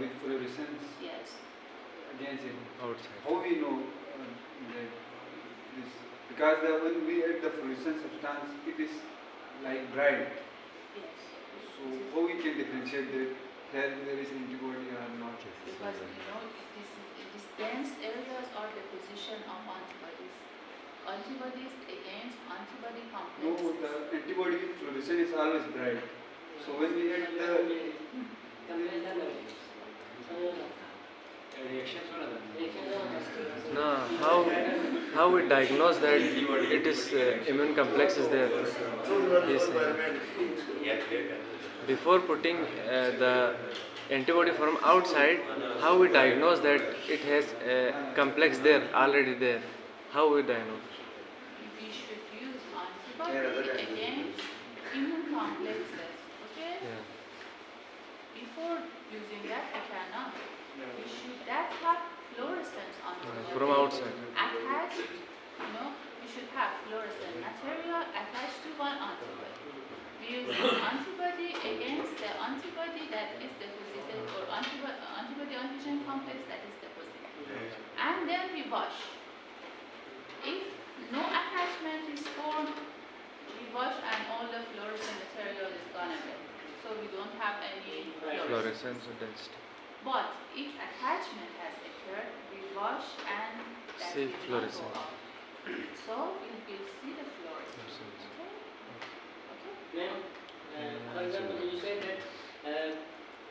with fluorescence Yes. against it. Outside. How we know that this? Because when we add the fluorescent substance, it is like bright. Yes. So how we can differentiate that there is antibody or not? Because these dense areas are deposition of antibodies. Antibodies against antibody No, complexes. the antibody with fluorescence is always bright. So when we add the No, how we diagnose that it is immune complex is there? Yes. Before putting the antibody from outside, how we diagnose that it has a complex there already there? How we diagnose? We should use antibody against immune complexes. Okay? Yeah. Before using that, we cannot. We should that have fluorescence antibody. From outside. Attached, we should have fluorescent material attached to one antibody. We use an antibody against the antibody that is deposited or antibody antigen complex that is deposited. And then we wash. If no attachment is formed, we wash and all the fluorescent material is gone away. So we don't have any fluorescence. Fluorescence density. But if attachment has occurred, we wash and that See will not go fluorescence. out. So we will see the fluorescence. Okay? Okay? Ma'am, for example, you said that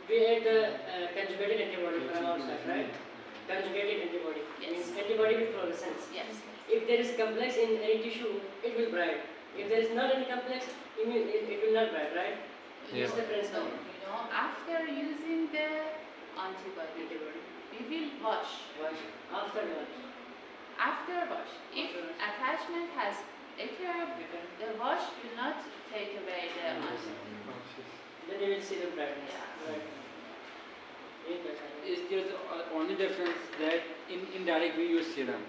we had the conjugated antibody from outside, right? Conjugated antibody. Yes. Means antibody with fluorescence. Yes. If there is complex in any tissue, it will bright. If there is not any complex, it will not bright, right? Yeah. This is the So, principle. after using the antibody, Antibody. we will wash. Wash. After wash. After wash, if attachment has occurred, the wash will not take away the antibody. Then you will see the brightness. Yeah. Right. is there the only difference that in indirect we use serum,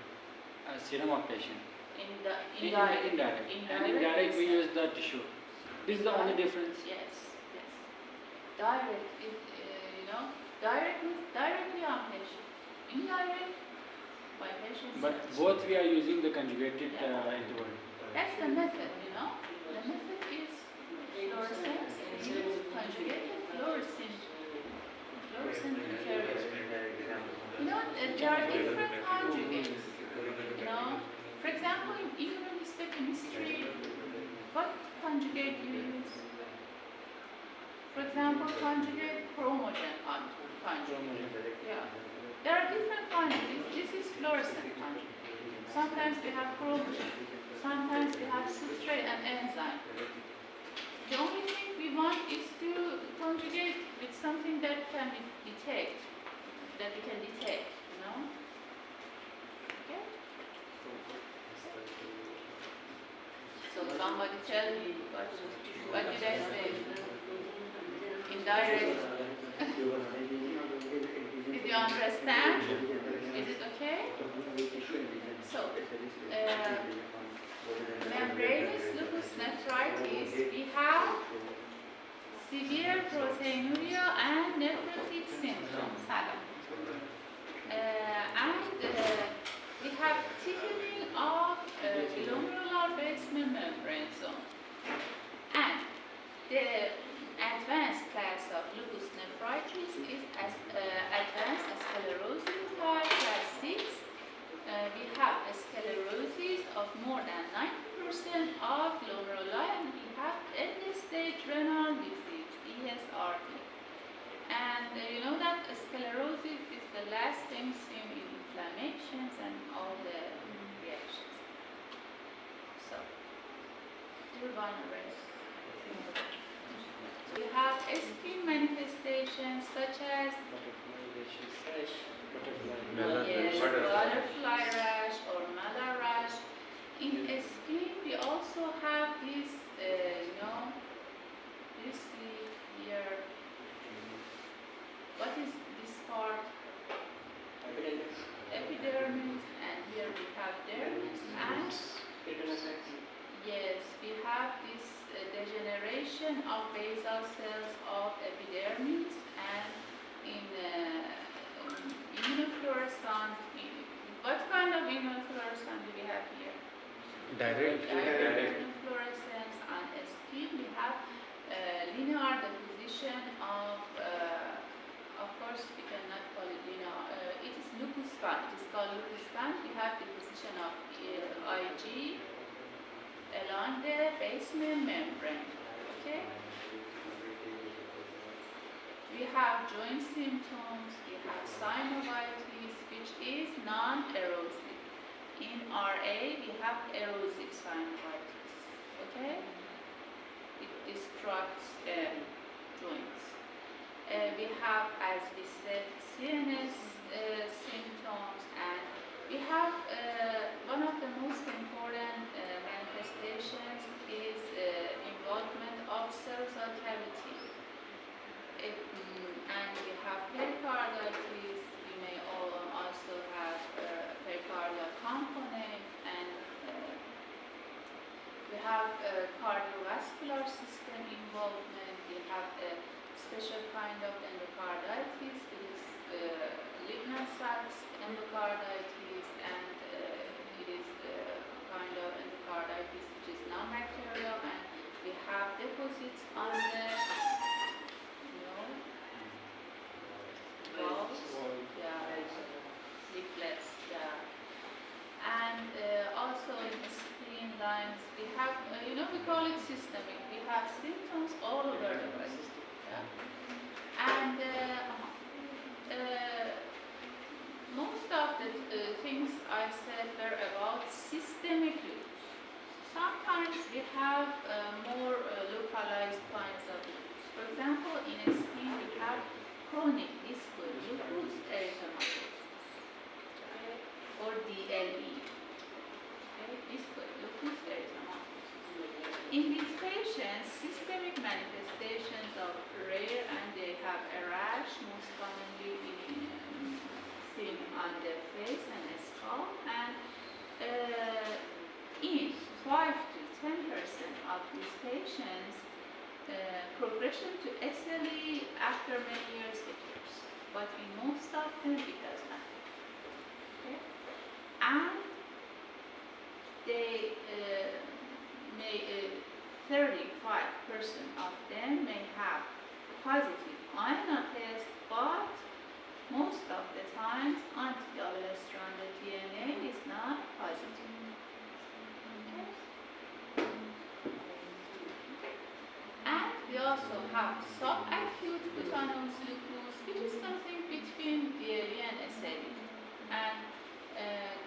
serum of patient. In the In indirect, and indirect we use the tissue. This is the only difference. Yes, yes. Direct, direct means directly on patient. Indirect, by patient. But cells. both we are using the conjugated antibody. That's the method, The method is fluorescence. We use conjugated fluorescent material. There are different conjugates. For example, in immunohistochemistry, what conjugate you use? For example, conjugate chromogen conjugate. Yeah. There are different conjugates. This is fluorescent conjugate. Sometimes we have chromogen. Sometimes we have substrate and enzyme. The only thing we want is to conjugate with something that can be detected, that we can detect, Okay? So somebody tell me what did I say? Indirect. Did you understand? Is it okay? So, membranous lupus nephritis, we have severe proteinuria and nephrotic symptoms. We have thickening of glomerular basement membrane zone. And the advanced class of lupus nephritis is advanced sclerosis type class 6. We have a sclerosis of more than 90% of glomeruli, and we have end-stage renal disease, ESRD. And you know that sclerosis is the last thing seen in inflammations and all the reactions. So, we're gonna rest. We have skin manifestations such as rash, butterfly. Malar Yes, rash. butterfly rash or malar rash. In skin, we also have this, you see here, what is this part? Epidermis. Epidermis, and here we have dermis, and Keratinocytes. yes, we have this degeneration of basal cells of epidermis, and in immunofluorescent, what kind of immunofluorescent do we have here? Direct. Direct immunofluorescence on skin. We have linear deposition of course we cannot call it linear, it is lupus span, it is called lupus span. We have deposition of Ig along the basement membrane, okay? We have joint symptoms, we have synovitis, which is non-erosive. In RA, we have erosive synovitis, okay? It destructs joints. We have, as we said, CNS symptoms, and we have one of the most important manifestations is involvement of cerebral cavity. And we have pericarditis, we may also have pericardial component, and we have cardiovascular system involvement, we have a special kind of endocarditis, which is lignant sacs endocarditis, and it is kind of endocarditis which is non-bacterial, and we have deposits on the walls, leaflets, and also in the skin lines, we have, we call it systemic. We have symptoms all over the body. And most of the things I said were about systemic lupus. Sometimes we have more localized kinds of lupus. For example, in a skin we have chronic discoid lupus erythematosus, or DLE, discoid lupus erythematosus. In these patients, systemic manifestations are rare, and they have a rash, most commonly seen on the face and the scalp, and in 5 to 10% of these patients, progression to SLE after many years occurs, but in most of them it does not. Okay? And they may 35% of them may have positive INA test, but most of the times anti-double stranded DNA is not positive. Okay? And we also have subacute cutaneous lupus, which is something between DLE and SLE. And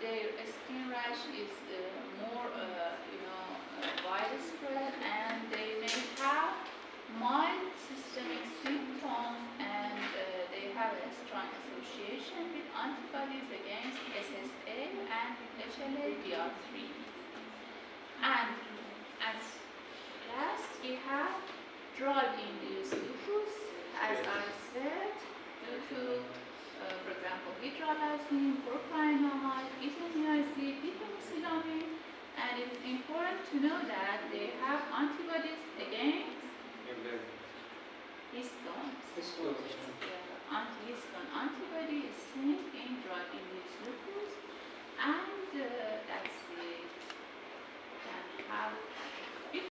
their skin rash is more, widespread, and they may have mild systemic symptoms, and they have a strong association with antibodies against SSA and HLA-DR3. And as last, we have drug-induced lupus, as I said, due to, for example, hydralazine, propranolol, isoniazid, penicillamine, and it is important to know that they have antibodies against histones. Anti-histone antibody is seen in drug-induced lupus, and that's it. Can have